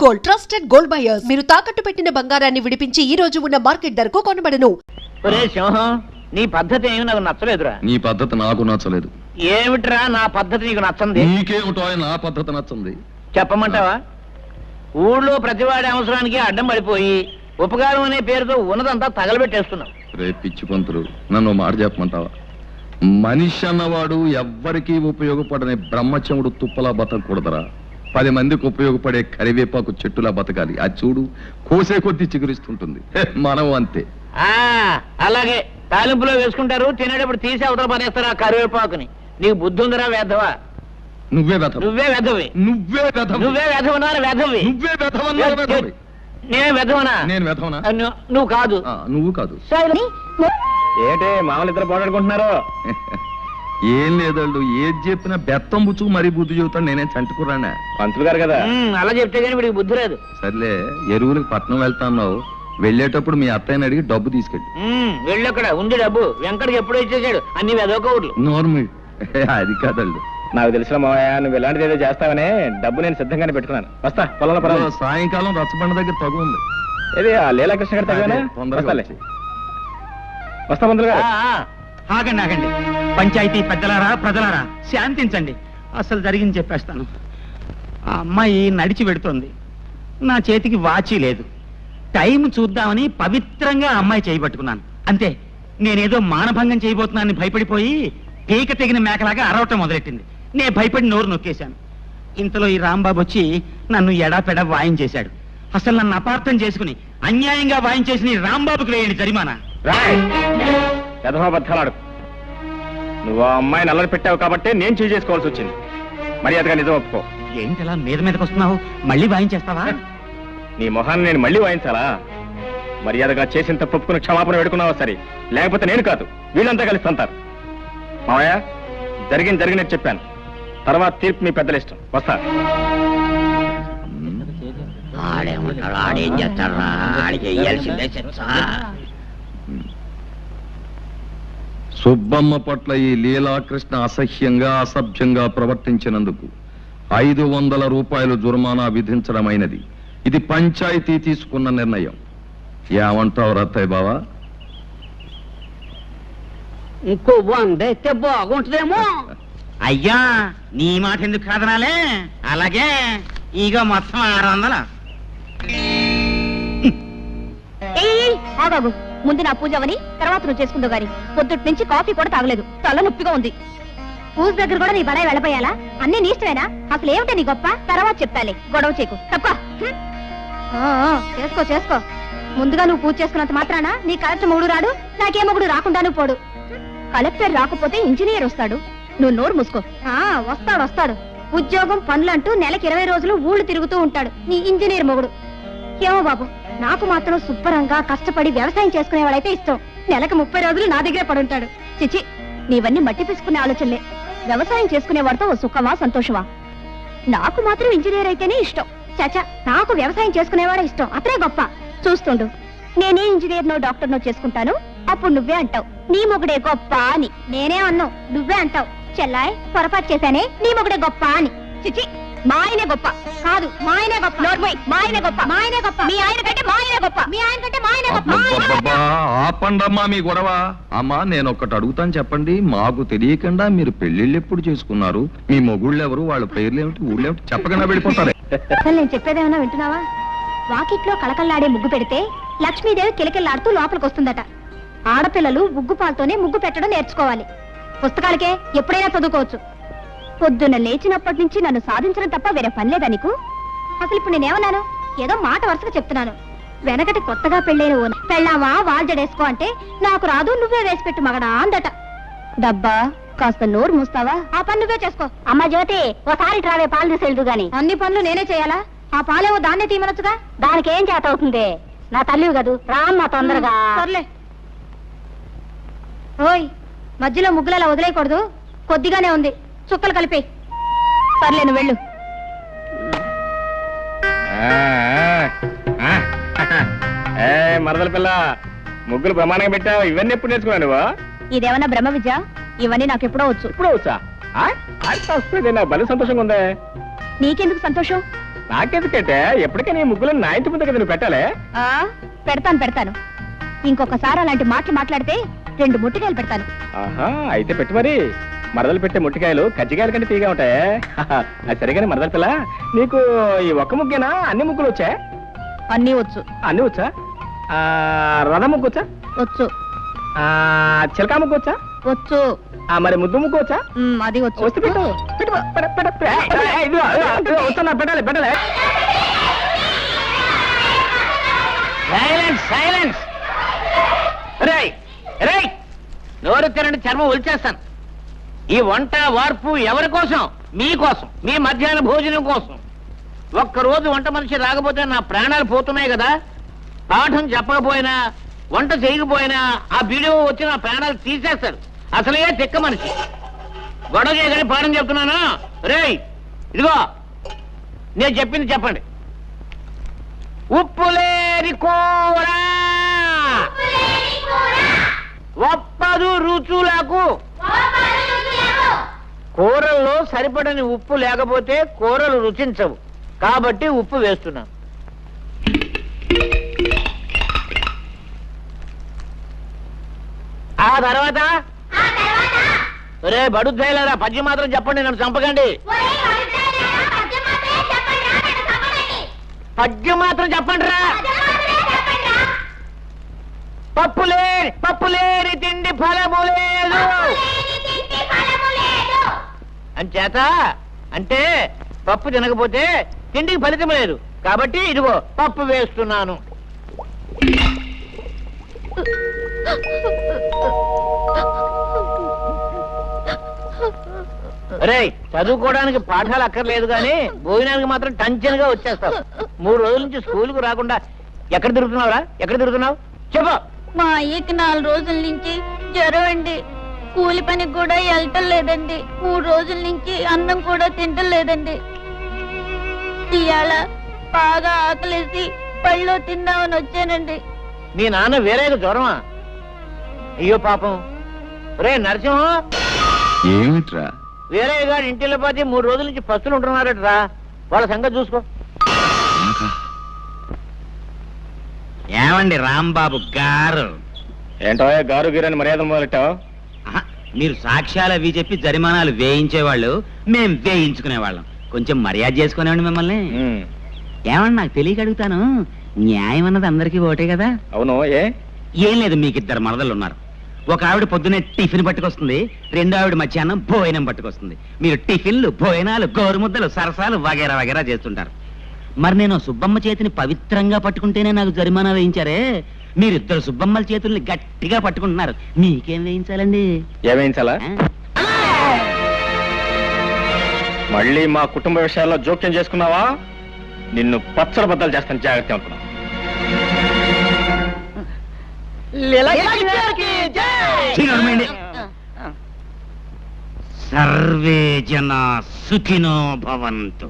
Gold trusted gold buyers. మీరు తాకట్టు పెట్టిన బంగారాన్ని విడిపించి ఈ రోజు ఉన్న మార్కెట్ ధరకు కొనబడను. ఒరే సింహం, నీ పద్ధతి ఏమి నాకు నచ్చలేదురా. నీ పద్ధతి నాకు నచ్చలేదు. ఏమిట్రా నా పద్ధతి నీకు నచ్చంది? నీకేమిటో నా పద్ధతి నచ్చంది. చెప్పమంటావా? ఊళ్ళో ప్రతివాడి అవసరానికి అడ్డం పడిపోయి ఉపకారం అనే పేరుతో ఉన్నదంతా తగలబెట్టేస్తున్నావు. రే పిచ్చి పంతులు, నన్ను మాట చెప్పమంటావా? మనిషి అన్నవాడు ఎవ్వరికీ ఉపయోగపడని బ్రహ్మచముడు తుప్పలా బతకూడదరా. 10 మందికి ఉపయోగపడే కరివేపాకు చెట్టులా బతకాలి. అది చూడు, కోసే కొద్దీ చిగురిస్తుంటుంది. మనం అంతే. అలాగే తాలింపులో వేసుకుంటారు, తినేటప్పుడు తీసి అవతల పనేస్తారు ఆ కరివేపాకుని. నీకు బుద్ధి ఉందిరా వేధవా? నువ్వే వెధవ. నువ్వే వెధవి. నువ్వే వెధవ. నువ్వే వెధవన్నారు వెధవి. నువ్వే వెధవన్నారు వెధవి. నేను వెధవనా? నేను వెధవనా? నువ్వు కాదు. నువ్వు కాదు. ఏంటే మామూలు ఇద్దరు పోరాడుకుంటున్నారు? ఏం లేదండు, ఏది చెప్పినా బెత్తం బుచ్చుకు మరీ బుద్ధి చెబుతాను. నేనేం చంటుకురానా? పంతులు గారు కదా. అలా చెప్తే కానీ వీడికి బుద్ధి లేదు. సర్లే, ఎరువులకు పట్నం వెళ్తాన్నావు, వెళ్ళేటప్పుడు మీ అత్తయ్యని అడిగి డబ్బు తీసుకెళ్ళి. వెళ్ళక్కడ ఉంది డబ్బు. వెంకటకి ఎప్పుడో ఇచ్చేసాడు అన్ని వెదోకౌట్లు. నోర్మి అది కాదండు. నాకు తెలిసిన మావయ్య, నువ్వు ఎలాంటిది ఏదో చేస్తావనే డబ్బు నేను సిద్ధంగానే పెట్టుకున్నాను. వస్తా పొలంలో. సాయంకాలం రచ్చబండ దగ్గర తగు ఉంది. ఇది ఆ లీలాకృష్ణ గారి తగ్గనా? తొందరగా వస్తా పంతులు గారు. ఆగండి ఆగండి, పంచాయతీ పెద్దలారా ప్రజలారా శాంతించండి. అసలు జరిగింది చెప్పేస్తాను. ఆ అమ్మాయి నడిచి పెడుతోంది, నా చేతికి వాచి లేదు. టైం చూద్దామని పవిత్రంగా అమ్మాయి చేయబట్టుకున్నాను అంతే. నేనేదో మానభంగం చేయబోతున్నానని భయపడిపోయి పీక తెగిన మేకలాగా అరవటం మొదలెట్టింది. నేను భయపడి నోరు నొక్కేశాను. ఇంతలో ఈ రాంబాబు వచ్చి నన్ను ఎడాపెడా వాయించేశాడు. అసలు నన్ను అపార్థం చేసుకుని అన్యాయంగా వాయించేసిన ఈ రాంబాబుకి వేయండి జరిమానా. యథాబద్ధాలాడు. నువ్వు ఆ అమ్మాయిని అల్లరి పెట్టావు కాబట్టి నేను చేయి చేసుకోవాల్సి వచ్చింది. మర్యాదగా నిజం ఒప్పుకో. ఏంటలా మీదకి వస్తున్నావు? మళ్ళీ వాయించేస్తావా? నీ మొహాన్ని నేను మళ్ళీ వాయించాలా? మర్యాదగా చేసిన తప్పుకుని క్షమాపణ పెడుకున్నావా సరే, లేకపోతే నేను కాదు వీళ్ళంతా కలిసి తంతారు. మావయ్య, జరిగినట్టు చెప్పాను. తర్వాత తీర్పు మీ పెద్దల ఇష్టం. వస్తా. సుబ్బమ్మ పట్ల ఈ లీలాకృష్ణ అసహ్యంగా అసభ్యంగా ప్రవర్తించినందుకు 500 రూపాయలు జుర్మానా విధించడమైనది. ఇది పంచాయతీ తీసుకున్న నిర్ణయం. ఏమంటావు రత్తయ్య బావా? ఇంకో 100 అయితే బాగుంటుందేమో. అయ్యా, నీ మాట ఎందుకు కాదనాలే? అలాగే ఇక మొత్తం 600. బాబు, ముందు నా పూజ అవని తర్వాత నువ్వు చేసుకుందో గాని పొద్దుటి నుంచి కాఫీ కూడా తాగలేదు. తల నొప్పిగా ఉంది. పూజ దగ్గర కూడా నీ బడాయి వెళ్ళపోయాలా? అన్ని నీ ఇష్టమేనా? అసలు ఏమిటో నీ గొప్ప? తర్వాత చెప్తాలే, గొడవ చేకు. తక్కువ చేసుకో. ముందుగా నువ్వు పూజ చేసుకున్నంత మాత్రాన నీ కలెక్టర్ మొగుడు రాడు, నాకే మొగుడు రాకుండాను పోడు. కలెక్టర్ రాకపోతే ఇంజనీర్ వస్తాడు. నువ్వు నోరు మూసుకో. వస్తాడు. ఉద్యోగం పనులంటూ నెలకి 20 రోజులు ఊళ్ళు తిరుగుతూ ఉంటాడు నీ ఇంజనీర్ మొగుడు. ఏమో బాబు, నాకు మాత్రం శుభ్రంగా కష్టపడి వ్యవసాయం చేసుకునేవాడైతే ఇష్టం. నెలకు 30 రోజులు నా దగ్గరే పడుంటాడు. చిచి, నీవన్నీ మట్టి పిసుకునే ఆలోచనలే. వ్యవసాయం చేసుకునేవాడితో ఓ సుఖమా సంతోషమా? నాకు మాత్రం ఇంజనీర్ అయితేనే ఇష్టం. చాచా, నాకు వ్యవసాయం చేసుకునేవాడే ఇష్టం. అతనే గొప్ప. చూస్తుండు, నేనే ఇంజనీర్నో డాక్టర్నో చేసుకుంటాను. అప్పుడు నువ్వే అంటావు నీ మొగుడే గొప్ప అని. నేనే అన్నావు, నువ్వే అంటావు చెల్లాయ్ పొరపాటు చేశానే, నీ మొగుడే గొప్ప అని. చిచి, మా ఆయనే గొప్ప కాదు, మా ఆయనే గొప్ప. మా ఆయనే గొప్ప. మీ ఆయన కంటే మా ఆయనే గొప్ప. ఆపండమ్మా మీ గొడవ. అమ్మా, నేను ఒక్కటి అడుగుతాను, చెప్పండి. మాకు తెలియకుండా మీరు పెళ్లిళ్ళు ఎప్పుడు చేసుకున్నారు? మీ మొగుళ్ళు ఎవరు? వాళ్ళ పేర్లు ఏమిటి, ఊళ్ళో ఏమిటి చెప్పకుండా వెళ్ళిపోతారే. అసలు నేను చెప్పేదేమన్నా వింటున్నావా? వాకిట్లో కళకళ్ళాడే ముగ్గు పెడితే లక్ష్మీదేవి కిలకిల్లాడుతూ లోపలికి వస్తుందట. ఆడపిల్లలు ముగ్గు పాలతోనే ముగ్గు పెట్టడం నేర్చుకోవాలి. పుస్తకాలకే ఎప్పుడైనా చదువుకోవచ్చు. పొద్దున్న లేచినప్పటి నుంచి నన్ను సాధించడం తప్ప వేరే పని లేదా నీకు? అసలు ఇప్పుడు నేనేమన్నాను? ఏదో మాట వరుసగా చెప్తున్నాను. వెనకటి కొత్తగా పెళ్ళైన పెళ్ళావా వాల్జడేసుకో అంటే నాకు రాదు, నువ్వే వేసి పెట్టు మగడా అందట. డబ్బా, కాస్త నోరు మూస్తావా? ఆ పని నువ్వే చేసుకో. అమ్మ జ్యోతి, ఓసారి ట్రావే పాలు తీసేదు గాని. అన్ని పనులు నేనే చేయాలా? ఆ పాలేవో దాన్నే తీయమనొచ్చుగా. దానికి ఏం చేత అవుతుంది? నా తల్లివి కదూ, రామ్మా తొందరగా. సర్లే. ఓయ్, మధ్యలో ముగ్గులలా వదిలేయకూడదు. కొద్దిగానే ఉంది, చుక్కలు కలిపి. సర్లే, నువ్వు వెళ్ళు. మరదల పిల్ల, ముగ్గులు ప్రమాణంగా పెట్టావు. ఇవన్నీ ఎప్పుడు నేర్చుకున్నావు నువ్వు? ఇదేమన్నా బ్రహ్మ విద్య? ఇవన్నీ నాకు ఎప్పుడో వచ్చు. ఇప్పుడు వచ్చా? బలి సంతోషంగా ఉందే. నీకెందుకు సంతోషం? నాకెందుకంటే ఎప్పటికీ నీ ముగ్గులు నా ఇంటి ముందు కదా నువ్వు పెట్టాలే. ఆ పెడతాను ఇంకొకసారి అలాంటి మాటలు మాట్లాడితే 2 ముట్టికాయలు పెడతాను. ఆహా, అయితే పెట్టు మరి. మరదలు పెట్టే ముట్టికాయలు కజ్జికాయల కంటే తీగా ఉంటాయి. అది సరిగానే మరదల పిల్ల, నీకు ఈ ఒక్క ముగ్గేనా అన్ని ముగ్గులు వచ్చా? అన్నీ వచ్చు. అన్ని వచ్చా? రథ ముగ్గు వచ్చా? వచ్చు. చిలకా ముగ్గు వచ్చా? వచ్చు. మరి ముద్దు ముగ్గు వచ్చా? అది వచ్చు. వస్తే పెట్టు. వచ్చా, పెట్టాలి పెట్టాలి. Silence silence. రేయ్ రేయ్, నోరు తెరండి, చర్మం ఒలిచేస్తాను. ఈ వంట వార్పు ఎవరి కోసం? మీకోసం, మీ మధ్యాహ్న భోజనం కోసం. ఒక్కరోజు వంట మనిషి రాకపోతే నా ప్రాణాలు పోతున్నాయి కదా. పాఠం చెప్పకపోయినా, వంట చేయకపోయినా ఆ వీడియో వచ్చి నా ప్రాణాలు తీసేస్తాడు. అసలే తిక్క మనిషి. గొడవ చేయగానే పాఠం చెప్తున్నాను. రేయ్ ఇదిగో, నేను చెప్పింది చెప్పండి. ఉప్పులేని కూర ఒప్పదు రుచులకు. కూరల్లో సరిపడని ఉప్పు లేకపోతే కూరలు రుచించవు. కాబట్టి ఉప్పు వేస్తున్నాను. ఆ తర్వాత రే బడుద్దాయిలారా, పద్యం మాత్రం చెప్పండి, నన్ను చంపకండి. పద్యం మాత్రం చెప్పండి రా. పప్పులేని తిండి ఫలము లేదు అంచేత, అంటే పప్పు తినకపోతే తిండికి ఫలితం లేదు. కాబట్టి ఇదిగో పప్పు వేస్తున్నాను. రేయ్, చదువుకోవడానికి పాఠాలు అక్కర్లేదు కానీ భోజనానికి మాత్రం టెన్షన్గా వచ్చేస్తావు. 3 రోజుల నుంచి స్కూల్కు రాకుండా ఎక్కడ తిరుగుతున్నావురా? ఎక్కడ తిరుగుతున్నావు చెప్పు. మా అయ్యకి 4 రోజుల నుంచి జ్వరం అండి. కూలి పనికి కూడా వెళ్ళటం లేదండి. 3 రోజుల నుంచి అన్నం కూడా తింటం లేదండి. ఇవాళ బాగా ఆకలేసి పళ్ళు తిందామని వచ్చానండి. మీ నాన్న వేరేగా జ్వరమా? అయ్యో పాపం. రే నరసింహం, ఏమిట్రా? వేరే గారి ఇంటిలో పోతే 3 రోజుల నుంచి పస్తులు ఉంటున్నారట్రా. వాళ్ళ సంగతి చూసుకో. ఏమండి రాంబాబు గారు? ఏంటో గారు గీరని మర్యాద మొదలెట్టావు? మీరు సాక్ష్యాలు అవి చెప్పి జరిమానాలు వేయించేవాళ్ళు, మేం వేయించుకునేవాళ్ళం. కొంచెం మర్యాద చేసుకునేవాడి మిమ్మల్ని. ఏమన్నా నాకు తెలియక అడుగుతాను, న్యాయం అన్నది అందరికీ ఒకటే కదా? అవును. ఏం లేదు, మీకు 2 మరదలు ఉన్నారు. ఒక ఆవిడ పొద్దున్నే టిఫిన్ పట్టుకొస్తుంది, 2వ ఆవిడ మధ్యాహ్నం భోజనం పట్టుకొస్తుంది. మీరు టిఫిన్లు, భోజనాలు, గోరుముద్దలు, సరసాలు వగేరా వగేరా చేస్తుంటారు. మరి నేను సుబ్బమ్మ చేతిని పవిత్రంగా పట్టుకుంటేనే నాకు జరిమానా వేయించారే. మీరిద్దరు సుబ్బమ్మల చేతుల్ని గట్టిగా పట్టుకుంటున్నారు, మీకేం వేయించాలండి? ఏమేయించాలా? మళ్ళీ మా కుటుంబ విషయాల్లో జోక్యం చేసుకున్నావా నిన్ను పచ్చడి బద్దలు చేస్తాను, జాగ్రత్త అనుకున్నా. సర్వే జన సుఖినో భవంతు.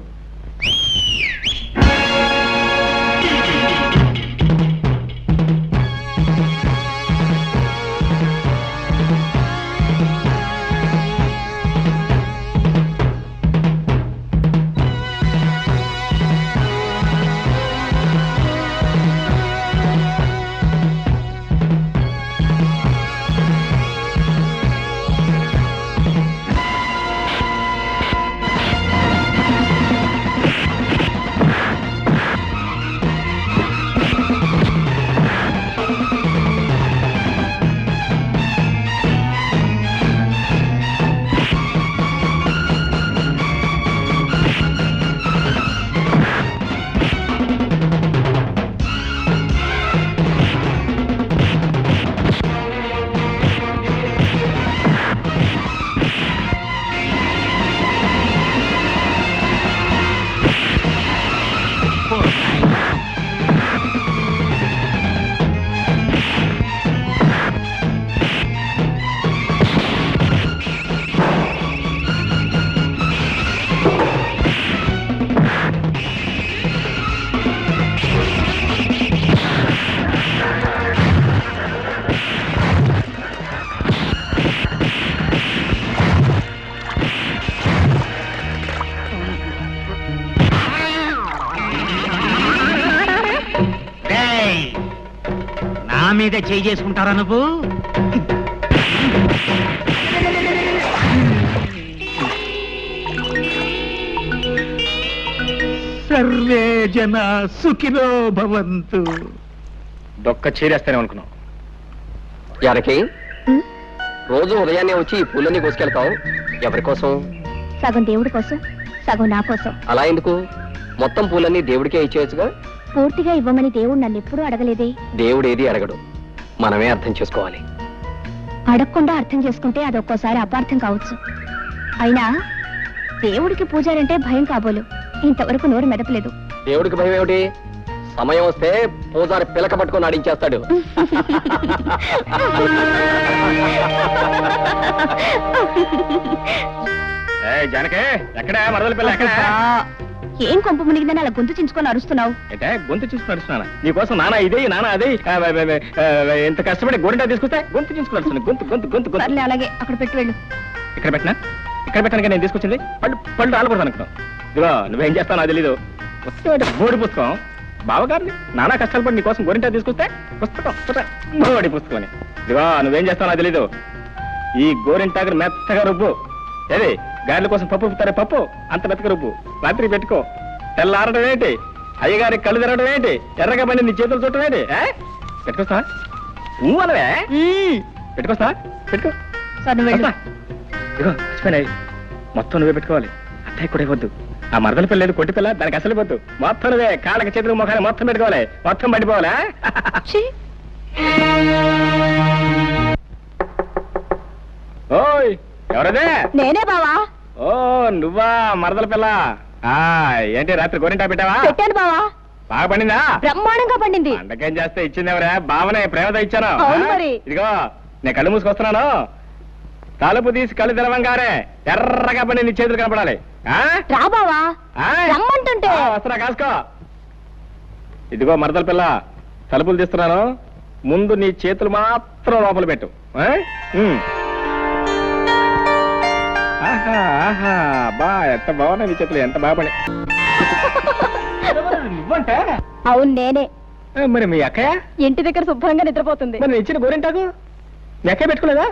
రేయ్, నా మీద చేయి చేసుకుంటారా నువ్వు? సర్వే జన సుఖినో భవంతు. దొక్క చీరేస్తానే అనుకున్నావు. జానకి, రోజు ఉదయాన్నే వచ్చి ఈ పూలన్నీ కోసుకెళ్తావు. ఎవరి కోసం? సగం దేవుడి కోసం, సగం నా కోసం. అలా ఎందుకు? మొత్తం పూలన్నీ దేవుడికే ఇచ్చేయచ్చుగా. పూర్తిగా ఇవ్వమని దేవుడు నన్ను ఎప్పుడూ అడగలేదే. దేవుడు ఏది అడగడు, మనమే అర్థం చేసుకోవాలి. అడగకుండా అర్థం చేసుకుంటే అది ఒక్కోసారి అపార్థం కావచ్చు. అయినా దేవుడికి పూజారంటే భయం కాబోలు. ఇంతవరకు నోరు మెదపలేదు. దేవుడికి భయం ఏమిటి? సమయం వస్తే పూజారి పిలక పట్టుకొని ఆడించేస్తాడు. జానకే, ఎక్కడ మరదల పిల్ల ఎక్కడ? ఏం కొంప మునిగిందని అలా గొంతు చించుకొని అరుస్తున్నావు? అంటే గొంతు చూసుకుని నడుస్తున్నాను నీకోసం. నానా ఇదే నానా అదే ఎంత కష్టపడి గోరింటా తీసుకొస్తే గొంతు చూసుకుని నడుస్తున్నాను. గొంతు గొంతు గొంతు గొంతు. సర్లే, అలాగే అక్కడ పెట్టి వెళ్ళు. ఇక్కడ పెట్టినా? ఇక్కడ పెట్టాను నేను తీసుకొచ్చింది పళ్ళు పళ్ళు రాలకూడదు అనుకున్నావు. ఇదిగో నువ్వేం చేస్తావు నాకు తెలీదు. పుస్తకం బోర్డు పుస్తకం బావగారిని నానా కష్టాలు పడి నీకోసం గోరింటా తీసుకొస్తే పుస్తకం బోడి పుస్తకం అని. ఇదిగో నువ్వేం చేస్తావు నాకు తెలీదు. ఈ గోరింటాకు మెత్తగా రుబ్బు. ఏది గారెల కోసం పప్పు పుత్తారే పప్పు అంత మెత్తగా రుబ్బు. రాత్రి పెట్టుకో. తెల్లారడం ఏంటి? అయ్యగారి కళ్ళు తిరగడం ఏంటి? ఎర్రగా పని నీ చేతులు చుట్టం ఏంటి? పెట్టుకొస్తా అనవే పెట్టుకొస్తా పెట్టుకో. సరే, నువ్వు వెళ్ళు. ఇగో మర్చిపోయినాయి. మొత్తం నువ్వే పెట్టుకోవాలి. అత్తయ్య కూడా ఇవ్వద్దు. ఆ మరదల పిల్ల లేదు, కొట్టి పిల్ల, దానికి అసలు ఇవ్వద్దు. మొత్తం నువ్వే కాళ్ళకి చేతులు ముఖాన్ని మొత్తం పెట్టుకోవాలి. మొత్తం పడిపోవాలా? ఓయ్ ఎవరదే? నేనే బావా. ఓ నువ్వా మరదల పిల్ల? ఏంటి రాత్రి గోరింటా పెట్టావా? పెట్టాను బావా. బాగా పండిందా? బ్రహ్మాండంగా పండింది. అండకేం చేస్తే ఇచ్చింది ఎవరా? బావనే ప్రేమతో ఇచ్చాను. అవును మరి. ఇదిగో నేను కళ్ళు మూసుకొస్తున్నాను. తలుపు తీసి కళ్ళు తెరవంగానే ఎర్రగా పని నీ చేతులు కనపడాలి. రా బావా, రమ్మంటుంటే. వస్తున్నా కాసుకో. ఇదిగో మరదల పిల్ల, తలుపులు తీస్తున్నాను. ముందు నీ చేతులు మాత్రం లోపల పెట్టు. ఆహా ఆహా బా ఎంత బాగున్నాయి నీ చేతులు, ఎంత బాగా పని. నువ్వంటే? అవును నేనే. మరి మీ అక్కయ్య ఇంటి దగ్గర శుభ్రంగా నిద్రపోతుంది. మరి ఇచ్చిన గోరింటాకు మీ అక్కయ్య పెట్టుకోలేదా?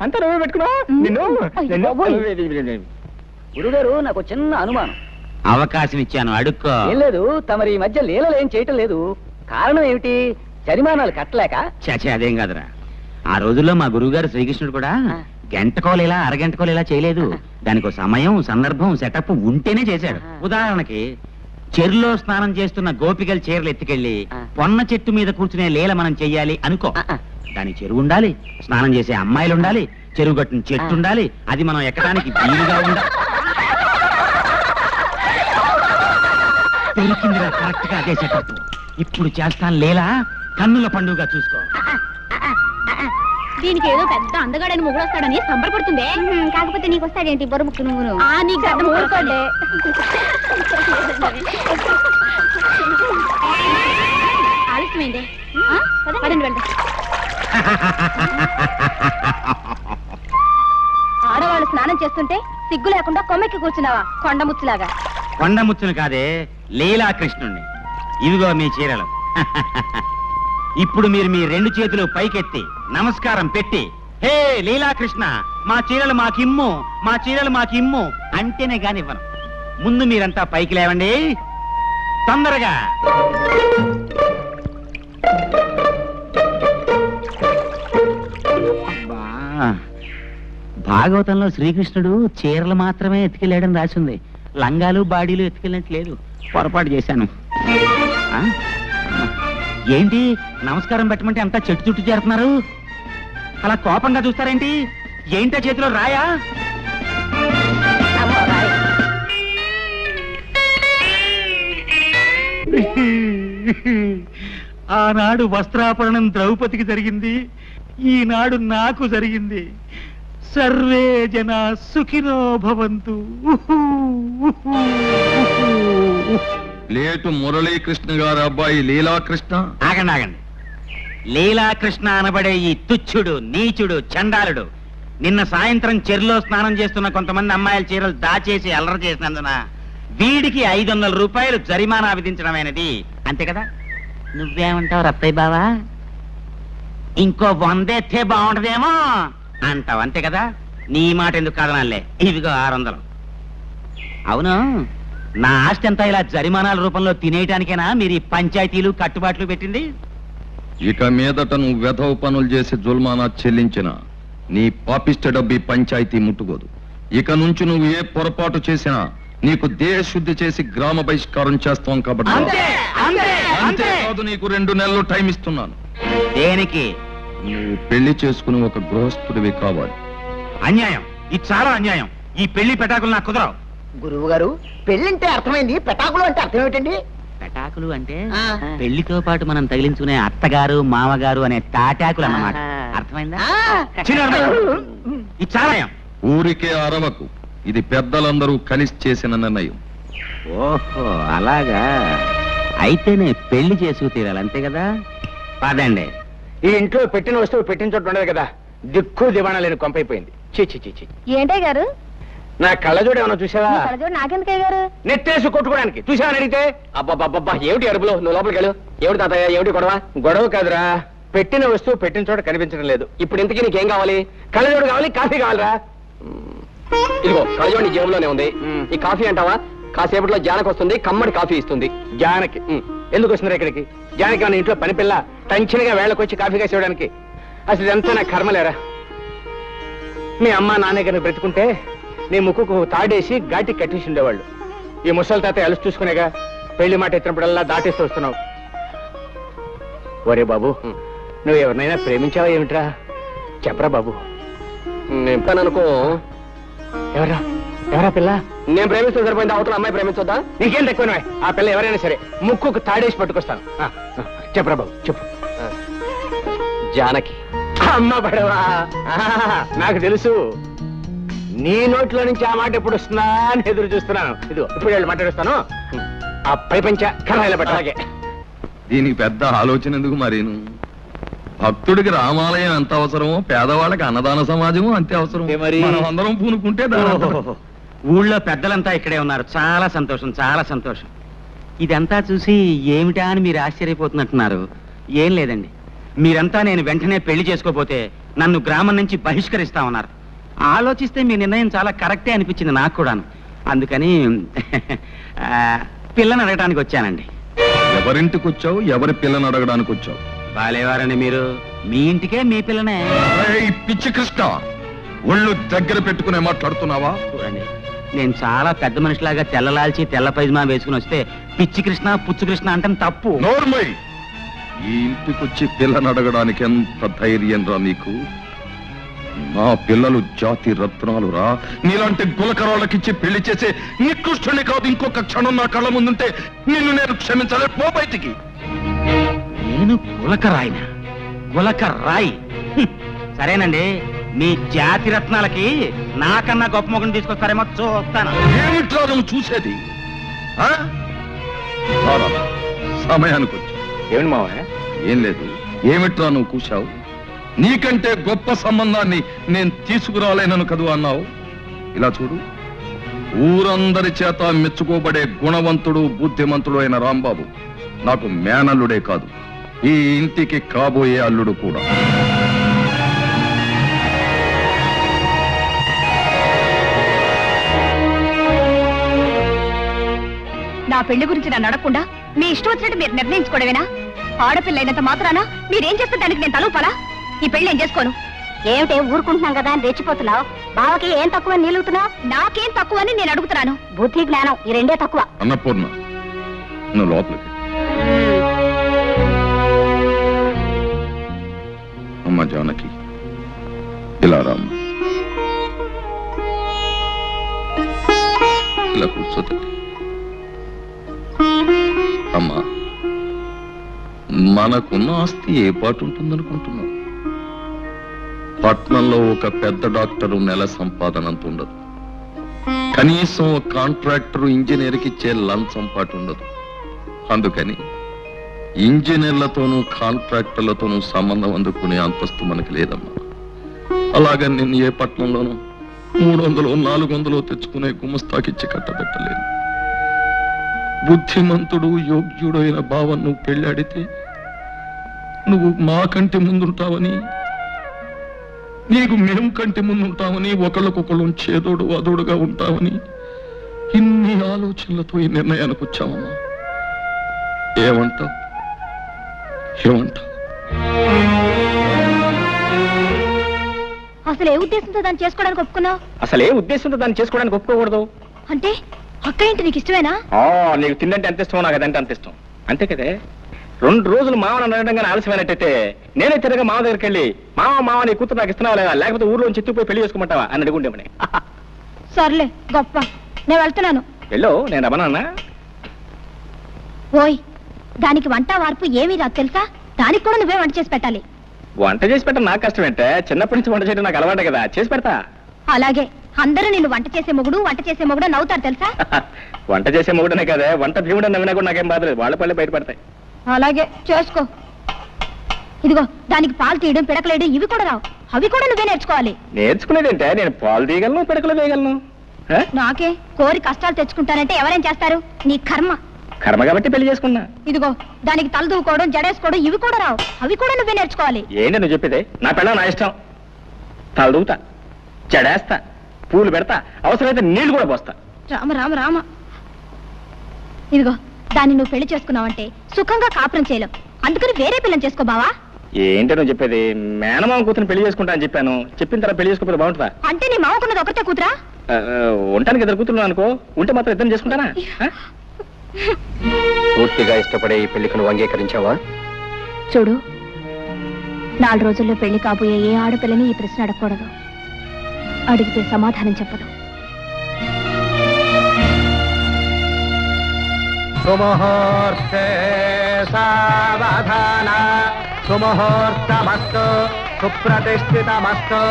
అంతా నువ్వే పెట్టుకున్నావు. గురుగారు, నాకు చిన్న అనుమానం. అవకాశం ఇచ్చాను, అడుక్కో. ఏం లేదు, తమరి ఈ మధ్య లీలలు ఏం చేయటం లేదు. కారణం ఏమిటి? జరిమానాలు కట్టలేక? చాచే అదేం కాదురా. ఆ రోజుల్లో మా గురువుగారు శ్రీకృష్ణుడు కూడా గంటకోలేలా అరగంటకోలేలా చేయలేదు. దానికి సమయం, సందర్భం, సెటప్ ఉంటేనే చేశాడు. ఉదాహరణకి చెరులో స్నానం చేస్తున్న గోపికల చీరలు ఎత్తుకెళ్లి పొన్న చెట్టు మీద కూర్చునే లీల మనం చెయ్యాలి అనుకో. దానికి చెరువు ఉండాలి, స్నానం చేసే అమ్మాయిలు ఉండాలి, చెరువు గట్టున చెట్టు ఉండాలి, అది మనం ఎక్కడానికి వీలుగా ఉండాలి. దొరికిందిరా కరెక్ట్ గా అదే సెటప్. ఇప్పుడు చేస్తాను లీలా, కన్నుల పండుగ చూసుకో. దీనికి ఏదో పెద్ద అందగాడని మొగుడొస్తాడని సంబరపడుతుంది. కాకపోతే నీకు వస్తాడేంటి బొర ముక్కు నువ్వు? ఊరుకోండి. ఆలస్యమైంది, పదండి వెళ్దాం. ఆడవాళ్ళు స్నానం చేస్తుంటే సిగ్గు లేకుండా కొమ్మెక్కి కూర్చున్నావా కొండముచ్చులాగా? కొండముచ్చును కాదే, లీలాకృష్ణుణ్ణి. ఇవిగో మీ చీరలు. ఇప్పుడు మీరు మీ రెండు చేతులు పైకెత్తి నమస్కారం పెట్టి, హే లీలాకృష్ణ, మా చీరలు మాకిమ్ము, మా చీరలు మాకిమ్ము అంటేనే కానివ్వను. ముందు మీరంతా పైకి లేవండి తొందరగా. భాగవతంలో శ్రీకృష్ణుడు చీరలు మాత్రమే ఎత్తుకెళ్ళాడని రాసింది. లంగాలు బాడీలు ఎత్తుకెళ్ళినట్లేదు. పొరపాటు చేశాను. ఏంటి నమస్కారం పెట్టమంటే అంతా చెట్టు చుట్టూ చేరుతున్నారు? అలా కోపంగా చూస్తారేంటి? ఏంటో చేతిలో రాయా? ఆనాడు వస్త్రాపరణం ద్రౌపదికి జరిగింది, ఈనాడు నాకు జరిగింది. సర్వే జన సుఖినో భవంతు. లేటు మురళీకృష్ణ గారు అబ్బాయి లీలాకృష్ణ. ఆగండి ఆగండి. లీలాకృష్ణ అనబడే ఈ తుచ్చుడు, నీచుడు, చండాలుడు నిన్న సాయంత్రం చెరులో స్నానం చేస్తున్న కొంతమంది అమ్మాయిల చీరలు దాచేసి అల్లరి చేసినందున వీడికి 500 రూపాయలు జరిమానా విధించడమైనది. అంతే కదా? నువ్వేమంటావు రత్తయ్య బావా? ఇంకో 100 ఎత్తే బాగుంటదేమో అంటావు, అంతే కదా? నీ మాట ఎందుకు కాదనాలే, ఇదిగో 600. అవును, నా ఆస్తి అంతా ఇలా జరిమానాల రూపంలో తినేయటానికేనా మీరు ఈ పంచాయతీలు కట్టుబాట్లు పెట్టింది? ఇక మీదట నువ్వు వెధవ పనులు చేసి జుల్మానా చెల్లించిన నీ పాపిష్ట డబ్బి పంచాయతీ ముట్టుకోదు. ఇక నుంచి నువ్వు ఏ పొరపాటు చేసినా నీకు దేశశుద్ధి చేసి గ్రామ బహిష్కారం చేస్తాం కాబట్టి అంతేకాదు, నీకు 2 నెలలు టైం ఇస్తున్నాను. దేనికి? నువ్వు పెళ్లి చేసుకుని ఒక గృహస్థుడివి కావాలి. అన్యాయం, ఇది చాలా అన్యాయం. ఈ పెళ్లి పెటాకులు నాకు కుదరవు. గురువు గారు, పెళ్ళంటే అర్థమైంది, పెటాకులు అంటే అర్థం ఏమిటండి? పెటాకులు అంటే ఆ. పెళ్లితో పాటు మనం తగిలించుకునే అత్తగారు మామగారు అనే తాటాకులు అన్నమాట. అర్థమైందా? ఇది చాలా అన్యాయం. ఊరికే అరవకు, ఇది పెద్దలందరూ కలిసి చేసిన నిర్ణయం. ఓహో అలాగా, అయితేనే పెళ్లి చేసుకు తీరాలి, అంతే కదా? పదండి. ఈ ఇంట్లో పెట్టిన వస్తువు పెట్టిన చోటు ఉండదు కదా, దిక్కు దివాణా లేని కొంపైపోయింది. చీ. ఏంటే గారు? నా కళ్ళజోడు ఏమన్నా చూసావా? నాకెందుకే గారు? నెట్టేసి కొట్టుకోవడానికి. చూసావని అడిగితే అబ్బా ఏమిటి అరుపులు? నువ్వు లోపలికి వెళ్ళు. ఏమిటి తాతయ్య, ఏమిటి గొడవ కాదురా, పెట్టిన వస్తువు పెట్టిన చోట కనిపించడం లేదు. ఇప్పుడు ఇంతకీ నీకేం కావాలి? కళ్ళజోడు కావాలి, కాఫీ కావాలరా? ఇదిగో కళ్ళజోడు నీ జేబులోనే ఉంది. ఈ కాఫీ అంటావా? కాసేపట్లో జానకి వస్తుంది, కమ్మడి కాఫీ ఇస్తుంది. జానకి ఎందుకు వస్తున్నారు ఇక్కడికి? జానకి మన ఇంట్లో పని పిల్ల టెన్షన్గా వేళకొచ్చి కాఫీ కాసి ఇవ్వడానికి. అసలు ఇదంతా నా కర్మలేరా? మీ అమ్మ నాన్న గారిని బ్రతుకుంటే నీ ముక్కుకు తాడేసి ఘాటి కట్టేసి ఉండేవాళ్ళు. ఈ ముసలి తాత అలసి చూసుకునేగా పెళ్లి మాట ఎత్తినప్పుడల్లా దాటేస్తూ వస్తున్నావు. ఒరే బాబు, నువ్వు ఎవరినైనా ప్రేమించావా ఏమిట్రా? చెప్పరా బాబు. నేను అనుకో. ఎవరా పిల్ల? నేను ప్రేమిస్తే సరిపోయింది, అవతల అమ్మాయి ప్రేమించొద్దా? నీకేం తక్కువ? ఆ పిల్ల ఎవరైనా సరే ముక్కుకు తాడేసి పట్టుకొస్తాను. చెప్పరా బాబు, చెప్పు. జానకి. అమ్మ పడవా, నాకు తెలుసు. నీ నోట్లో నుంచి ఆ మాట ఎప్పుడు వస్తుందా అని ఎదురు చూస్తున్నాను. ఇదిగో ఇప్పుడు వెళ్ళి మాట్లాడుస్తాను. ఆ పై పంచ కర్రాయిల పట్టాగే. దీనికి పెద్ద ఆలోచన ఎందుకు మరీను? భక్తుడికి రామాలయం ఎంత అవసరమో పేదవాళ్ళకి అన్నదాన సమాజము అంతే అవసరం. మనం అందరం పూనుకుంటే ఊళ్ళో పెద్దలంతా ఇక్కడే ఉన్నారు. చాలా సంతోషం, చాలా సంతోషం. ఇదంతా చూసి ఏమిటా అని మీరు ఆశ్చర్యపోతున్నట్టున్నారు. ఏం లేదండి, మీరంతా నేను వెంటనే పెళ్లి చేసుకోపోతే నన్ను గ్రామం నుంచి బహిష్కరిస్తా ఉన్నారు. ఆలోచిస్తే మీ నిర్ణయం చాలా కరెక్టే అనిపించింది నాకు కూడాను. అందుకని పిల్లని అడగడానికి వచ్చానండి. ఎవరింటికి వచ్చావు? ఎవరి పిల్లని అడగడానికి వచ్చావు? బాలేవారని మీరు, మీ ఇంటికే మీ పిల్లనే. పిచ్చి కృష్ణ, ఒళ్ళు దగ్గర పెట్టుకునే మాట్లాడుతున్నావా? చూడండి, నేను చాలా పెద్ద మనిషిలాగా తెల్లలాల్చి తెల్ల పైజమా వేసుకుని వస్తే పిచ్చి కృష్ణ పుచ్చు కృష్ణ అంటే తప్పు. నోర్మై, ఈ ఇంటికొచ్చి పిల్లని అడగడానికి ఎంత ధైర్యం రా నీకు? నా పిల్లలు జాతి రత్నాలు రా. నీలాంటి గులకరాళ్ళకిచ్చి పెళ్లి చేసే నికృష్టుని కాదు. ఇంకొక క్షణం నా కళ్ళ ముందుంటే నిన్ను నేను క్షమించాలి. పో బయటికి. నేను గులకరాయినా? గులకరాయి? సరేనండి, మీ జాతి రత్నాలకి నాకన్నా గొప్ప మొగను తీసుకొస్తారేమో చూస్తాను. ఏమిట్రా నువ్వు చూసేది? సమయానికి వచ్చి ఏమిటి మావయ్య? ఏం లేదు. ఏమిట్రా నువ్వు కూశావు? నీకంటే గొప్ప సంబంధాన్ని నేను తీసుకురాలేనను కదూ అన్నావు. ఇలా చూడు, ఊరందరి చేత మెచ్చుకోబడే గుణవంతుడు బుద్ధిమంతుడు అయిన రాంబాబు నాకు మేనల్లుడే కాదు, ఈ ఇంటికి కాబోయే అల్లుడు కూడా. నా పెళ్లి గురించి నన్ను అడగకుండా మీ ఇష్టం వచ్చినట్టు మీరు నిర్ణయించుకోవడమేనా? ఆడపిల్ల అయినంత మాత్రాన మీరేం చేస్తే దానికి నేను తలూపాలా? ఈ పెళ్లి నేను చేసుకోను. ఏమిటే ఊరుకుంటున్నాం కదా అని రెచ్చిపోతున్నావు? బావకి ఏం తక్కువ నిలుగుతున్నావు? నాకేం తక్కువ అని నేను అడుగుతున్నాను. బుద్ధి జ్ఞానం ఈ రెండే తక్కువ. అన్నపూర్ణ, నువ్వు లోపలికి. అమ్మ జానకి, ఇలా రామ్మ. ఇలా కూర్చోతండి. అమ్మా, మనకున్న ఆస్తి ఏ పాటు ఉంటుందనుకుంటున్నావు? పట్నంలో ఒక పెద్ద డాక్టరు నెల సంపాదన అంత ఉండదు. కనీసం ఒక కాంట్రాక్టర్ ఇంజనీర్కి ఇచ్చే లంచం పాటు ఉండదు. అందుకని ఇంజనీర్లతోనూ కాంట్రాక్టర్లతోనూ సంబంధం అందుకునే అంతస్తు మనకి లేదమ్మా. అలాగని నేను ఏ పట్నంలోనూ 300 400 తెచ్చుకునే గుమస్తాకిచ్చి కట్టబెట్టలేదు. బుద్ధిమంతుడు యోగ్యుడు అయిన భావం నువ్వు పెళ్ళాడితే నువ్వు మా కంటి ముందుంటావని, నీకు మేము కంటి ముందుంటామని, ఒకళ్ళకొకళ్ళు చేదోడు అదోడుగా ఉంటామని ఇన్ని ఆలోచనలతో ఈ నిర్ణయానికి వచ్చామమ్మా. ఏమంటావు? అసలు ఏ ఉద్దేశంతో దాన్ని చేసుకోవడానికి ఒప్పుకున్నావు? అసలు ఏ ఉద్దేశంతో దాన్ని చేసుకోవడానికి ఒప్పుకోకూడదు అంటే అక్క ఏంటి నీకు ఇష్టమేనా? నీకు తిందంటే ఎంత ఇష్టమో నాకు అదంటే అంత ఇష్టం. అంతే కదే. 2 రోజులు మామని అనడంగా ఆలస్యమైనట్టయితే నేనే తిరగా మామ దగ్గరికి వెళ్ళి మామ నీ కూతురు నాకు ఇస్తున్నావా లేదా, లేకపోతే ఊర్లో చెత్తుపోయి పెళ్లి చేసుకోమంటావా అని అడుగుండేమని. సర్లే గొప్ప, నేను వెళ్తున్నాను. వెళ్ళు, నేను రమణన్నా. ఓయ్, దానికి వంట వార్పు ఏమీ రాదు తెలుసా? దానికి కూడా నువ్వే వంట చేసి పెట్టాలి. వంట చేసి పెట్టడం నాకు కష్టమేంటే, చిన్నప్పటి నుంచి వంట చేయడం నాకు అలవాటే కదా, చేసి పెడతా. అలాగే అందరూ నిన్ను వంట చేసే మొగుడు నవ్వుతారు తెలుసా? వంట చేసే మొగుడనే కదా, వంట భీముడు నవ్వినా కూడా నాకేం బాధలేదు, వాళ్ళ పళ్ళే బయటపడతాయి. అలాగే చేసుకో. ఇదిగో దానికి పాలు తీయడం, పిడకలేయడం ఇవి కూడా రావు, అవి కూడా నువ్వే నేర్చుకోవాలి. నేర్చుకునేదంటే నేను పాలు తీయగలను, పిడకలు వేయగలను. నాకే కోరి కష్టాలు తెచ్చుకుంటానంటే ఎవరేం చేస్తారు? నీ కర్మ. కర్మ కాబట్టి పెళ్లి చేసుకున్నా. ఇదిగో దానికి తల దూకోవడం, జడేసుకోవడం ఇవి కూడా రావు, అవి కూడా నువ్వే నేర్చుకోవాలి. ఏంటి నువ్వు చెప్పేది? నా పిల్ల నా ఇష్టం. తల దూకుతా, జడేస్తా, పూలు పెడతా, అవసరమైతే నీళ్లు కూడా పోస్తా. రామ రామ రామ. ఇదిగో దాన్ని నువ్వు పెళ్లి చేసుకున్నావంటే సుఖంగా కాపురం చేయలేవు, అందుకని వేరే పిల్లని చేసుకో బావా. ఏంటి నువ్వు చెప్పేది? మేనమామ కూతురు పెళ్లి చేసుకుంటా అని చెప్పాను, చెప్పిన తర్వాత పెళ్లి చేసుకోకపోతే బాగుంటుందా? అంటే నీ మామకున్నది ఒకటే కూతురా? ఉండటానికి 2 కూతురు అనుకో, ఉంటే మాత్రం ఇద్దరు చేసుకుంటానా? పూర్తిగా ఇష్టపడే ఈ పెళ్లికి నువ్వు అంగీకరించావా? చూడు, 4 రోజుల్లో పెళ్లి కాబోయే ఏ ఆడపిల్లని ఈ ప్రశ్న అడగకూడదు. అడిగితే సమాధానం చెప్పదు. సుముహూర్తే సావధాన, సుముహూర్తమస్తు, సుప్రతిష్ఠితమస్తు,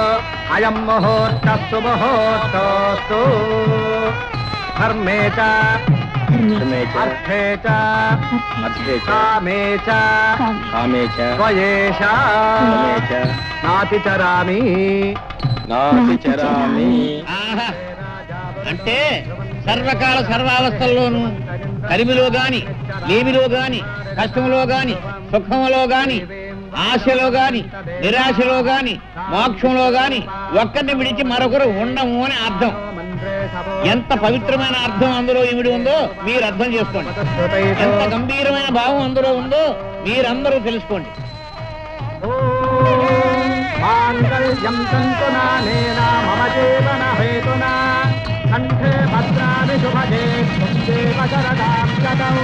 అయం ముహూర్త సుముహూర్తోస్తు. ధర్మే చ అర్థే చ కామే చ త్వయేష నాతిచరామి. అంటే సర్వకాల సర్వావస్థల్లోనూ కలిమిలో గాని, లేమిలో గాని, కష్టంలో గాని, సుఖంలో గాని, ఆశలో గాని, నిరాశలో గాని, మోక్షంలో గాని ఒక్కరిని విడిచి మరొకరు ఉండము అని అర్థం. ఎంత పవిత్రమైన అర్థం అందులో ఇమిడి ఉందో మీరు అర్థం చేసుకోండి. ఎంత గంభీరమైన భావం అందులో ఉందో మీరందరూ తెలుసుకోండి. మాంగళ్యం తంతునానేన మమ జీవన హేతునా, కంఠే భద్రాని శుభగే దేవ శరదాం శతం.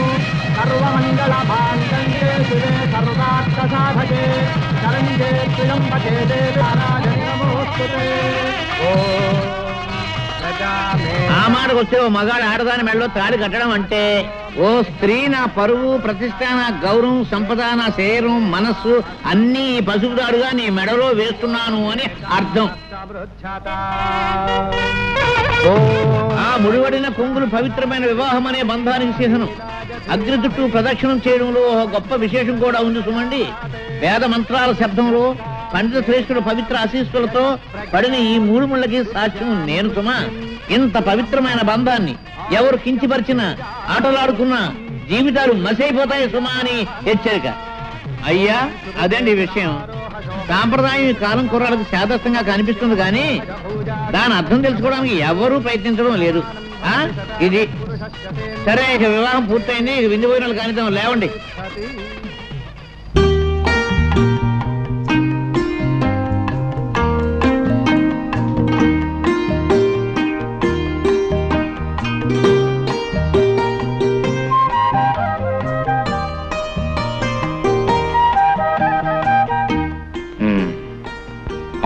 సర్వమంగళ మాంగళ్యే శివే సర్వార్థ సాధకే, శరణ్యే త్ర్యంబకే దేవి నారాయణి నమోస్తుతే. ఆ మాటకు వస్తే ఓ మగాడు ఆడదాని మెడలో తాళి కట్టడం అంటే, ఓ స్త్రీ నా పరువు, ప్రతిష్ట, నా గౌరవం, సంపద, నా శరీరం, మనస్సు అన్నీ పసుపుదారుగా నీ మెడలో వేస్తున్నాను అని అర్థం. ఆ ముడివడిన కొంగులు పవిత్రమైన వివాహం అనే బంధానికి చిహ్నం. అగ్ని చుట్టూ ప్రదక్షిణం చేయడంలో ఒక గొప్ప విశేషం కూడా ఉంది సుమండి. వేద మంత్రాల శబ్దంలో పండిత శ్రేష్ఠుడు పవిత్ర ఆశీస్సులతో పడిన ఈ 3 ముళ్ళకి సాక్ష్యం నేను సుమా. ఇంత పవిత్రమైన బంధాన్ని ఎవరు కించిపరిచినా, ఆటలాడుకున్నా జీవితాలు మసైపోతాయి సుమా అని హెచ్చరిక. అయ్యా అదండి విషయం. సాంప్రదాయం ఈ కాలం కుర్రాళ్ళకి శాదస్తంగా కనిపిస్తుంది కానీ దాని అర్థం తెలుసుకోవడానికి ఎవరూ ప్రయత్నించడం లేదు. ఇది సరే, ఇక వివాహం పూర్తయింది, ఇక విందు భోజనాలు కానిద్దాం, లేవండి.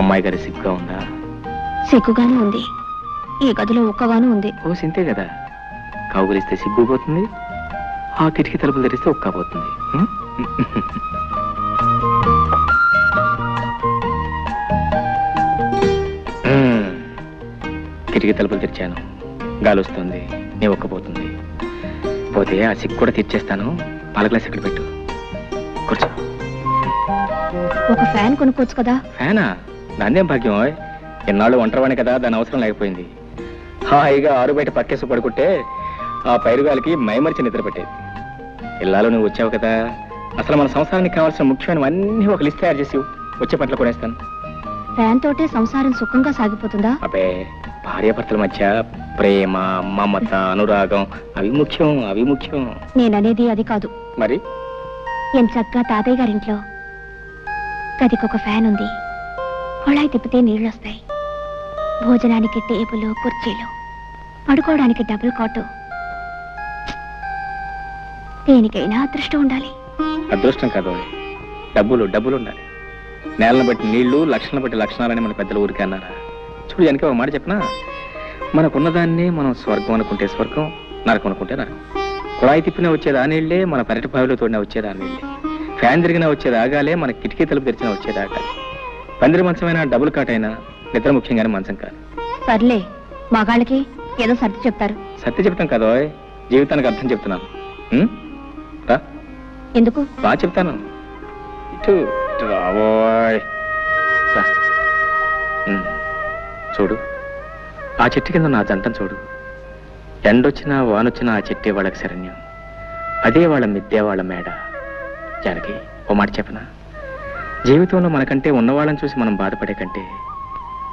అమ్మాయి గారి సిగ్గుగా ఉందా? సిగ్గుగానే ఉంది, ఈ గదిలో ఉక్కగాను ఉంది. ఓ సింతే కదా, కౌగులిస్తే సిగ్గు పోతుంది, ఆ కిటికీ తలుపులు తెరిస్తే ఉక్క పోతుంది. కిటికీ తలుపులు తెరిచాను, గాలి వస్తుంది, నీ ఒక్కపోతుంది. పోతే ఆ సిగ్గు కూడా తెచ్చేస్తాను. పాల గ్లాస్ ఎక్కడ పెట్టు, కూర్చో. ఒక ఫ్యాన్ కొనుక్కోవచ్చు కదా? ఫ్యానా? దాన్నేం భాగ్యం. ఎన్నాళ్ళు ఒంటరివాణి కదా, దాని అవసరం లేకపోయింది. హాయిగా ఆరు బయట పక్కేసి పడుకుంటే ఆ పైరుగాలికి మైమరిచి నిద్ర పెట్టేది. ఇల్లాలో నువ్వు వచ్చావు కదా, అసలు మన సంసారానికి కావాల్సిన ముఖ్యమైనవన్నీ ఒక లిస్ట్ తయారు చేసి వచ్చే పట్ల కొనేస్తాను. ఫ్యాన్ తోటే సంసారం సుఖంగా సాగిపోతుందా? అబ్బే, భార్యాభర్తల మధ్య ప్రేమ, మమత, అనురాగం అవి ముఖ్యం, అవి ముఖ్యం. నేననేది అది కాదు. మరి ఎంచక్కా తాతయ్య గారింట్లో గదికొక ఫ్యాన్ ఉంది, కొళాయి తిప్పితే నీళ్ళొస్తాయి, భోజనానికి టేబుల్, కుర్చీలు, పడుకోవడానికి డబుల్ కాటు. దేనికైనా అదృష్టం ఉండాలి. అదృష్టం కాదు, డబ్బులు డబ్బులు ఉండాలి. నేలను బట్టి నీళ్లు, లక్షణాలను బట్టి లక్షణాలని మన పెద్దలు ఊరికే అన్నారా? చూడు, వెనక ఒక మాట చెప్పనా, మనకున్నదాన్ని మనం స్వర్గం అనుకుంటే స్వర్గం, నరకం అనుకుంటే నరకం. కుళాయి తిప్పినా వచ్చేది ఆ నీళ్లే, మన పెరటి బావిలో తోడినా వచ్చేది ఆ నీళ్లే. ఫ్యాన్ తిరిగినా వచ్చేది ఆగాలే, మన కిటికీ తలుపు తెరిచినా వచ్చేది ఆగాలి. పందిరి మంచమైనా, డబుల్ కాట్ అయినా నిద్ర ముఖ్యంగానే మంచం కాదు. సర్లే, మగాళ్ళకి ఏదో సర్ది చెప్తారు. సత్య చెప్తాం కదా, జీవితానికి అర్థం చెప్తున్నాను. రా, ఎందుకు? బాగా చెప్తాను. ఇటు రావోయ్. చూడు, ఆ చెట్టు కింద నా జంటను చూడు. ఎండొచ్చినా వానొచ్చినా ఆ చెట్టే వాళ్ళకి శరణ్యం, అదే వాళ్ళ మిద్దే, వాళ్ళ మేడ. జానకి, ఓ మాట చెప్పనా, జీవితంలో మనకంటే ఉన్నవాళ్ళని చూసి మనం బాధపడే కంటే,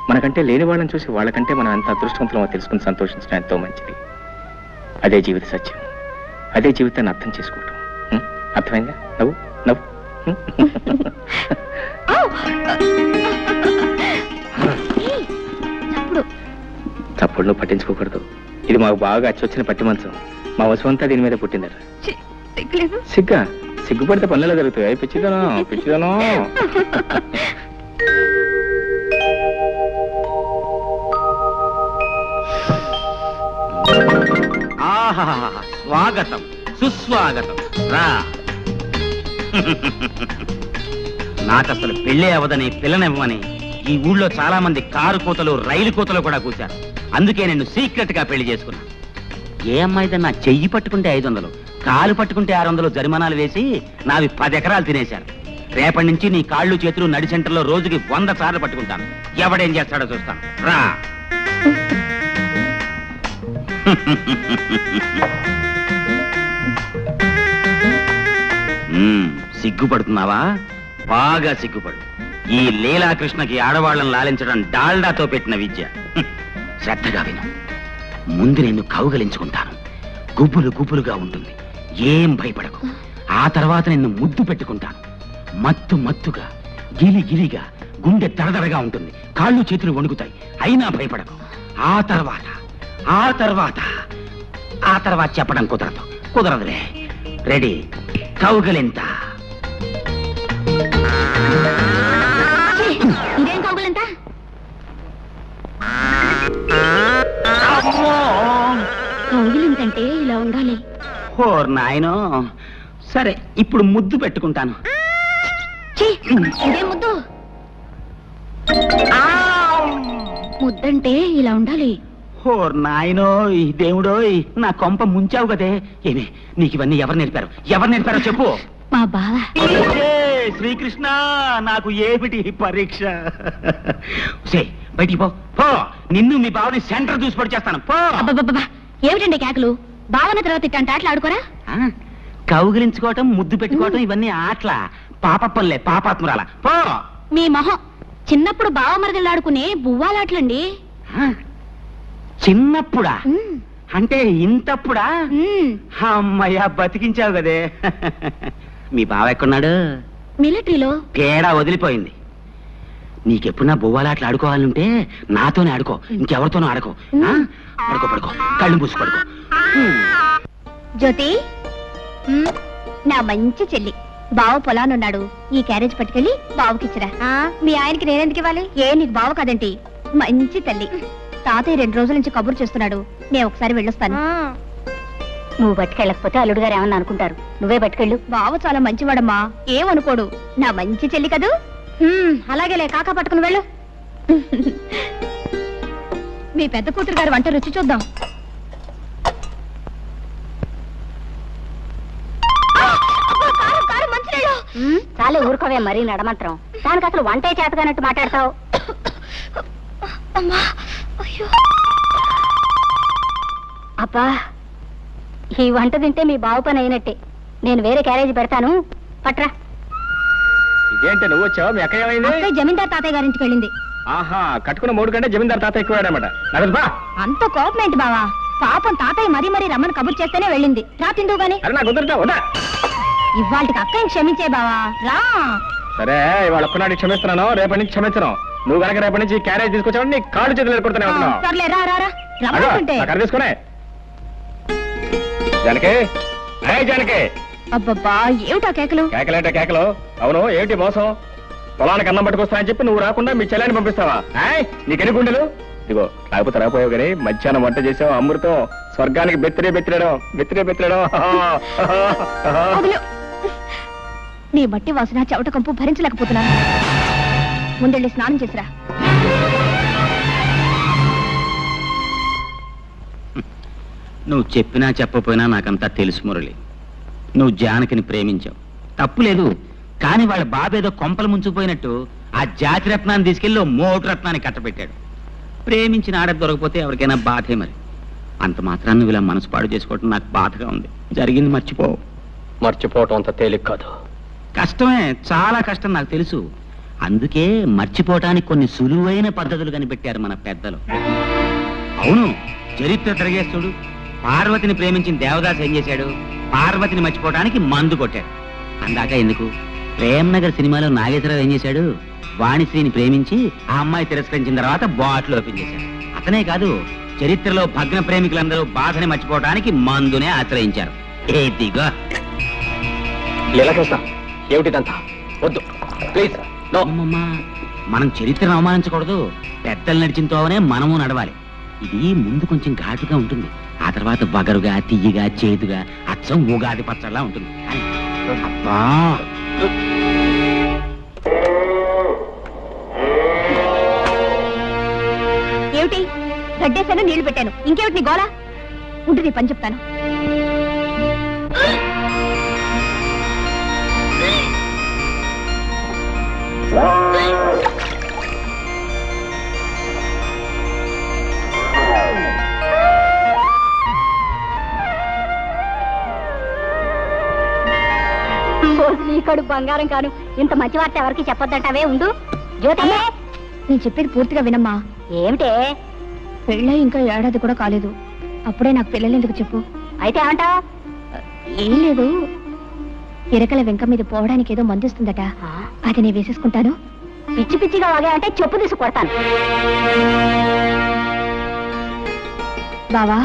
మనకంటే లేని వాళ్ళని చూసి వాళ్ళకంటే మనం ఎంత అదృష్టవంతులమో తెలుసుకుని సంతోషించడం ఎంతో మంచిది. అదే జీవిత సత్యం, అదే జీవితాన్ని అర్థం చేసుకోవటం. అర్థమైందా? నవ్వు నవ్వు. చప్పుడు నువ్వు పట్టించుకోకూడదు. ఇది మాకు బాగా అచ్చొచ్చిన పట్టి మంచం. మా వసువంతా దీని మీద పుట్టిందట. సిగ్గా? సిగ్గుపడితే పనులలో జరుగుతాయి. పిచ్చిదనో పిచ్చిదనో. స్వాగతం, సుస్వాగతం. రా. నాకసలు పెళ్ళే అవదని, పిల్లనివ్వని ఈ ఊళ్ళో చాలా మంది కారు కోతలు, రైలు కోతలు కూడా కూర్చారు. అందుకే నేను సీక్రెట్ గా పెళ్లి చేసుకున్నా. ఏ అమ్మాయితో నా చెయ్యి పట్టుకుంటే 500, కాలు పట్టుకుంటే 600 జరిమానాలు వేసి నావి 10 ఎకరాలు తినేశారు. రేపటి నుంచి నీ కాళ్ళు చేతులు నడి సెంటర్లో రోజుకి 100 సార్లు పట్టుకుంటాను. ఎవడేం చేస్తాడో చూస్తాను. రా. సిగ్గుపడుతున్నావా? బాగా సిగ్గుపడు. ఈ లీలాకృష్ణకి ఆడవాళ్ళని లాలించడం డాల్డాతో పెట్టిన విద్య. శ్రద్ధగా విను. ముందు నేను కౌగలించుకుంటాను. గుబ్బులు గుబ్బులుగా ఉంటుంది, ఏం భయపడకు. ఆ తర్వాత నిన్ను ముద్దు పెట్టుకుంటాను. మత్తు మత్తుగా, గిలి గిలిగా, గుండె దడదడగా ఉంటుంది, కాళ్ళు చేతులు వణుకుతాయి, అయినా భయపడకు. ఆ తర్వాత చెప్పడం కుదరదులే. రెడీ? కౌగలింత. ఇదేం కౌగులంత? కౌగిలింతంటే ఇలా ఉండాలి. ఓర్ నాయనో. సరే, ఇప్పుడు ముద్దు పెట్టుకుంటాను. ఇదే ముద్దు? ముద్దంటే ఇలా ఉండాలి. ఓర్ నాయనో, ఈ దేవుడో, నా కొంప ముంచావు కదే. ఏమి, నీకు ఇవన్నీ ఎవరు నేర్పారో చెప్పు. మా బావ. శ్రీకృష్ణ, నాకు ఏమిటి పరీక్ష? బయటికి పో. నిన్ను మీ బావని సెంటర్ చూసి పడి చేస్తాను. పో. అబ్బబ్బబ్బా, ఏమిటండి కేకలు? బావన తర్వాత ఇట్టంటే ఆటలు ఆడుకోరా? కౌగిలించుకోవటం, ముద్దు పెట్టుకోవటం ఇవన్నీ ఆటల. పాపప్పల్లే, పాపాత్మురాల. పో. మీ మొహం. చిన్నప్పుడు బావ మరదలు ఆడుకునే బువ్వాలాటలండి. చిన్నప్పుడా? అంటే ఇంతప్పుడా? అమ్మయ్యా, బతికించావు కదే. మీ బావ ఎక్కడున్నాడు? మిలిటరీలో. తేడా వదిలిపోయింది. నీకెప్పుడు నా బొవ్వాలాట్లు ఆడుకోవాలంటే నాతోనే ఆడుకో, ఇంకెవరితోనూ ఆడుకో. పడుకో, కళ్ళు మూసి పడుకో. జ్యోతి, నా మంచి చెల్లి. బావ పొలానున్నాడు, ఈ క్యారేజ్ పట్టుకెళ్ళి బావకిచ్చిరా. మీ ఆయనకి నేనెందుకు ఇవ్వాలి? నీకు బావ కదంటి, మంచి తల్లి. తాతయ్య 2 రోజుల నుంచి కబురు చేస్తున్నాడు, నేను ఒకసారి వెళ్ళొస్తాను. నువ్వు పట్టుకెళ్ళకపోతే అల్లుడు గారు ఏమన్నా అనుకుంటారు. నువ్వే పట్టుకెళ్ళు. బావ చాలా మంచివాడమ్మా, ఏమనుకోడు. నా మంచి చెల్లి కదూ. అలాగేలే, కాకా పట్టుకుని వెళ్ళు. మీ పెద్ద కూతురు గారు వంట రుచి చూద్దాం. చాలే ఊరుకోవే, మరీ నడమంత్రం. దానికి అసలు వంటే చేతగానట్టు మాట్లాడతావు. అబ్బా, ఈ వంట తింటే మీ బావు పని అయినట్టే. నేను వేరే క్యారేజీ పెడతాను, పట్రా. ఇదేంటి నువ్వు వచ్చావు? మీ అక్క ఏమైంది? అక్కయ్య జమీందార్ తాతయ్య గారింటికి వెళ్ళింది. ఆహా, కట్టుకున్న 3 కంటే జమీందార్ తాత ఎక్కువాడనమాట. బా అంత కోపం ఏంటి బావా? పాపం తాతయ్య మరీ మరీ రమ్మని కబుర్ చేస్తేనే వెళ్ళింది. రా తిందువు గాని. అరే నాకు కుదురుతా వదా. ఇవాళకి అక్కయ్యని క్షమించే బావా, రా. సరే, ఇవాళ ఒక్కనాడు క్షమిస్తున్నాను, రేపటి నుంచి క్షమించను. నువ్వు కనుక రేపటి నుంచి క్యారేజ్ తీసుకొచ్చావు నీ కాళ్ళు చేతులు ఎడుకుంటానే ఉంటున్నావు. సర్లే రా రా రా. రమ్మంటుంటే. అక్కడ తీసుకునే జానకి. జానకి, అబ్బబ్బా ఏమిటా కేకలు? కేకలేంటే కేకలు? అవును, ఏమిటి మోసం? పొలానికి అన్నం పట్టుకొస్తానని చెప్పి నువ్వు రాకుండా మీ చెల్లెని పంపిస్తావా? నీకెన్ని గుండెలు? ఇదిగో రాకపోతే రాపోయావు కానీ మధ్యాహ్నం వంట చేసావు అమృతం. స్వర్గానికి బెత్తిరేయడం. వదిలు. నీ బట్టి వాసన చెవట కంపు భరించలేకపోతున్నాను. ముందెళ్ళి స్నానం చేసిరా. నువ్వు చెప్పినా చెప్పపోయినా నాకంతా తెలుసు మురళి. నువ్వు జానకిని ప్రేమించావు, తప్పులేదు. కానీ వాళ్ళ బాబేదో కొంపలు ముంచుకుపోయినట్టు ఆ జాతి రత్నాన్ని తీసుకెళ్ళి మోటు రత్నాన్ని కట్టబెట్టాడు. ప్రేమించిన ఆడ దొరకపోతే ఎవరికైనా బాధే. మరి అంత మాత్రాన్ని నువ్వు ఇలా మనసు పాడు చేసుకోవటం నాకు బాధగా ఉంది. జరిగింది మర్చిపోవు. మర్చిపోవటం అంత తేలిక కాదు. కష్టమే, చాలా కష్టం నాకు తెలుసు. అందుకే మర్చిపోవటానికి కొన్ని సులువైన పద్ధతులు కనిపెట్టారు మన పెద్దలు. అవును, చరిత్ర తిరగేస్తుడు. పార్వతిని ప్రేమించిన దేవదాస్ ఏం చేశాడు? పార్వతిని మర్చిపోవడానికి మందు కొట్టాడు. అందాక ఎందుకు, ప్రేమ్ నగర్ సినిమాలో నాగేశ్వరరావు ఏం చేశాడు? వాణిశ్రీని ప్రేమించి ఆ అమ్మాయి తిరస్కరించిన తర్వాత బాటిల్ ఓపెన్ చేశాడు. అతనే కాదు, చరిత్రలో భగ్న ప్రేమికులందరూ బాధని మర్చిపోవడానికి మందునే ఆశ్రయించారు. ఏదిగో లీలకృష్ణ, ఏమిటిదంతా? వద్దు ప్లీజ్. అమ్మమ్మా, మనం చరిత్రను అవమానించకూడదు. పెద్దలు నడిచిన తోవనే మనము నడవాలి. ఇది ముందు కొంచెం ఘాటుగా ఉంటుంది, ఆ తర్వాత వగరుగా తియ్యగా చేదుగా అచ్చం ఉగాది పచ్చడిలా ఉంటుంది. అబ్బా, ఏమిటి? గడ్డేశాను, నీళ్లు పెట్టాను. ఇంకేమిటి నీ గోళ? ఉంటే నీ పని చెప్తాను. నీకడు బంగారం కాను. ఇంత మంచి వార్త ఎవరికి చెప్పొద్దంటావే. ఉండు జ్యోతి, నేను చెప్పేది పూర్తిగా వినమ్మా. ఏమిటే? పెళ్ళై ఇంకా ఏడాది కూడా కాలేదు, అప్పుడే నాకు పిల్లలు ఎందుకు చెప్పు. అయితే ఏమంటా? ఏం లేదు, ఇరకల వెంక మీద పోవడానికి ఏదో మందిస్తుందట, అది నేను వేసేసుకుంటాను. పిచ్చి పిచ్చిగా వాగా అంటే చెప్పు తీసి కొడతాను. బావా,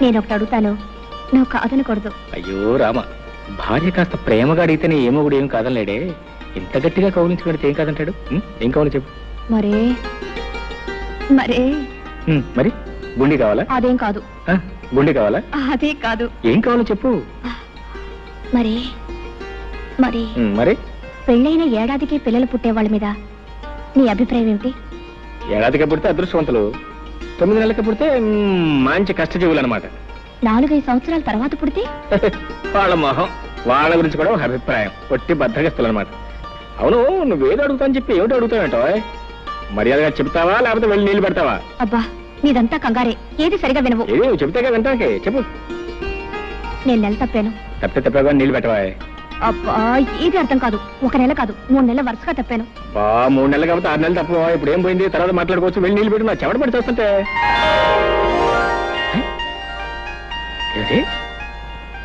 నేను ఒకటి అడుగుతాను, నువ్వు కాదనకూడదు. అయ్యో రామ, భార్య కాస్త ప్రేమగా అడిగితేనే ఏమో కూడా ఏం కాదనలేడే. ఇంత గట్టిగా కౌలించి పెడితే ఏం కాదంటాడు? ఏం కావాలి చెప్పు. మరే మరే మరి గుండి కావాలా? అదేం కాదు. గుండి కావాలా? అదే కాదు. ఏం కావాలో చెప్పు. మరి మరి మరి పెళ్ళైన ఏడాదికి పిల్లలు పుట్టే వాళ్ళ మీద నీ అభిప్రాయం ఏమిటి? ఏడాదికి పుడితే అదృష్టవంతులు, 9 నెలలకి పుడితే మంచి కష్టజీవులు అనమాట. 4-5 సంవత్సరాల తర్వాత పుడితే వాళ్ళ మొహం, వాళ్ళ గురించి కూడా ఒక అభిప్రాయం. ఒట్టి బద్దగిస్తులు అనమాట. అవును, నువ్వేదో అడుగుతాను చెప్పి ఏమిటి అడుగుతావేంటో? మర్యాదగా చెప్తావా లేకపోతే వెళ్ళి నీళ్ళు పెడతావా? అబ్బా, నీదంతా కంగారే, ఏది సరిగా వినవు. ఏది నువ్వు చెప్తే వింటాకే చెప్పు. నేను నెల తప్పాను. తప్పగా నీళ్ళు పెట్టవా? అబ్బా, ఏది అర్థం కాదు. 1 నెల కాదు, 3 నెలల వరుసగా తప్పాను. 3 నెలలు కాబట్టి 6 నెలలు తప్ప. ఇప్పుడు ఏం పోయింది, తర్వాత మాట్లాడుకోవచ్చు. వెళ్ళి నీళ్ళు పెట్టు. నా చెమట పడి చూస్తుంటే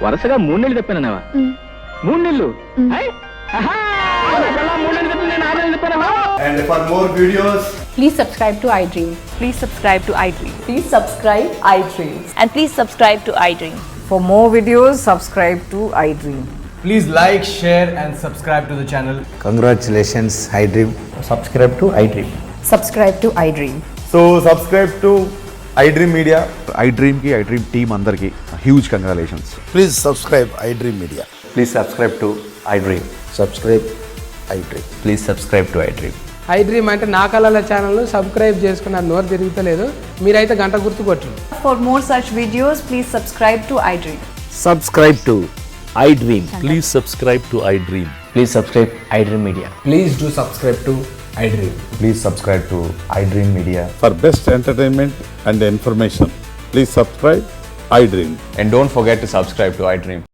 వరుసగా 3 నెలలు తప్పానన్నావా? 3 నెలలు? 3 నెలలు తప్పి నేను 6 నెలలు తప్పానా? And for more videos, please subscribe to iDream. Please subscribe to iDream. Please subscribe iDream. And please subscribe to iDream. For more videos, subscribe to iDream. please like, share and subscribe to the channel. Congratulations, iDream. Subscribe to iDream. Subscribe to iDream. So subscribe to iDream Media. iDream ki iDream team andarki huge congratulations. Please subscribe iDream Media. Please subscribe to iDream. Subscribe iDream. Please subscribe to iDream. iDream అంటే నా కళల channel subscribe చేసుకున్న నోరు తిరుగుతలేదు, మీరైతే గంట గుర్తు కొట్టండి. For more such videos, please subscribe to iDream. Subscribe to iDream. Please subscribe to iDream. Please subscribe iDream Media. Please do subscribe to iDream. Please subscribe to iDream Media. For best entertainment and information, please subscribe iDream. And don't forget to subscribe to iDream.